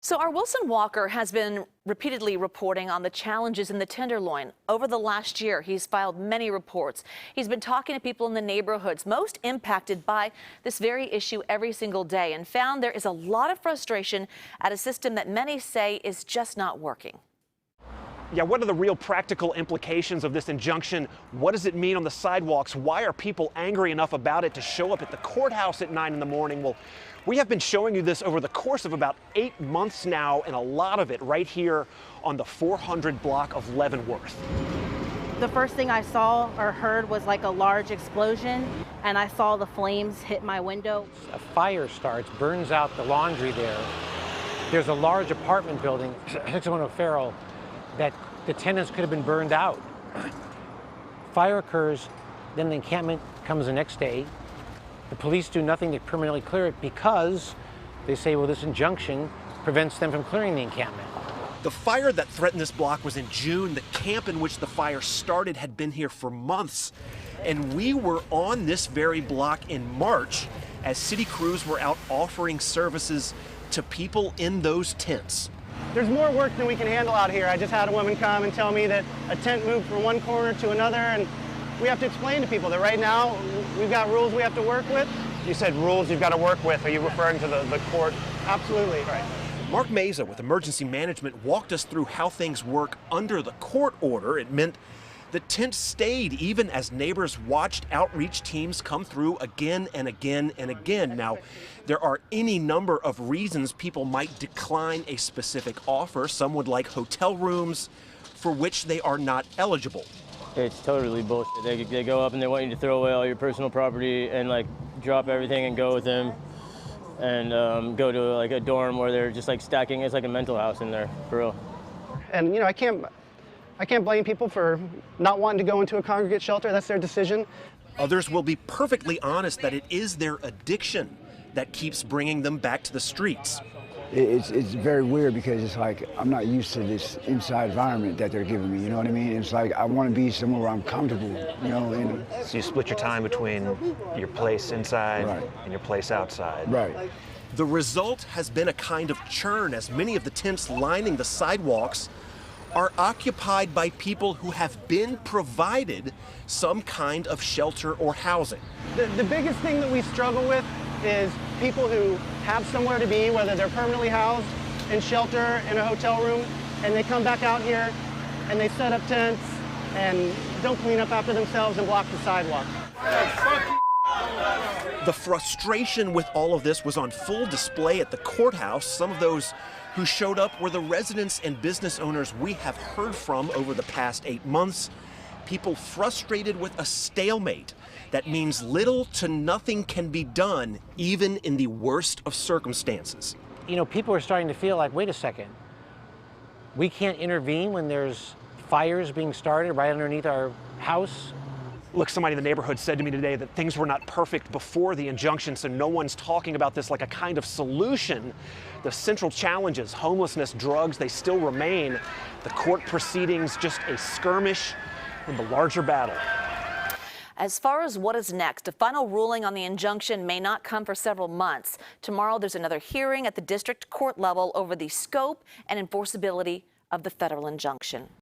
So our Wilson Walker has been repeatedly reporting on the challenges in the Tenderloin. Over the last year, he's filed many reports. He's been talking to people in the neighborhoods most impacted by this very issue every single day and found there is a lot of frustration at a system that many say is just not working. Yeah, what are the real practical implications of this injunction? What does it mean on the sidewalks? Why are people angry enough about it to show up at the courthouse at 9 in the morning? Well, we have been showing you this over the course of about 8 months now, and a lot of it right here on the 400 block of Leavenworth. The first thing I saw or heard was like a large explosion, and I saw the flames hit my window. A fire starts, burns out the laundry there. There's a large apartment building, 601 O'Farrell, that the tenants could have been burned out. Fire occurs, then the encampment comes the next day. The police do nothing to permanently clear it because they say, well, this injunction prevents them from clearing the encampment. The fire that threatened this block was in June. The camp in which the fire started had been here for months. And we were on this very block in March as city crews were out offering services to people in those tents. There's more work than we can handle out here. I just had a woman come and tell me that a tent moved from one corner to another, and we have to explain to people that right now we've got rules we have to work with. You said rules you've got to work with. Are you referring to the court? Absolutely. Right. Mark Meza with Emergency Management walked us through how things work under the court order. It meant the tent stayed even as neighbors watched outreach teams come through again and again and again. Now, there are any number of reasons people might decline a specific offer. Some would like hotel rooms for which they are not eligible. It's totally bullshit. They go up and they want you to throw away all your personal property and like drop everything and go with them and go to like a dorm where they're just like stacking. It's like a mental house in there, for real. And you know, I can't blame people for not wanting to go into a congregate shelter. That's their decision. Others will be perfectly honest that it is their addiction that keeps bringing them back to the streets. It's very weird because it's like I'm not used to this inside environment that they're giving me, you know what I mean? It's like I want to be somewhere where I'm comfortable, you know. And So you split your time between your place inside Right. and your place outside. right. The result has been a kind of churn as many of the tents lining the sidewalks are occupied by people who have been provided some kind of shelter or housing. The biggest thing that we struggle with is people who have somewhere to be, whether they're permanently housed in shelter in a hotel room, and they come back out here and they set up tents and don't clean up after themselves and block the sidewalk. The frustration with all of this was on full display at the courthouse. Some of those who showed up were the residents and business owners we have heard from over the past 8 months. People frustrated with a stalemate that means little to nothing can be done, even in the worst of circumstances. You know, people are starting to feel like, wait a second, we can't intervene when there's fires being started right underneath our house. Look, somebody in the neighborhood said to me today that things were not perfect before the injunction, so no one's talking about this like a kind of solution. The central challenges, homelessness, drugs, they still remain. The court proceedings, just a skirmish in the larger battle. As far as what is next, a final ruling on the injunction may not come for several months. Tomorrow, there's another hearing at the district court level over the scope and enforceability of the federal injunction.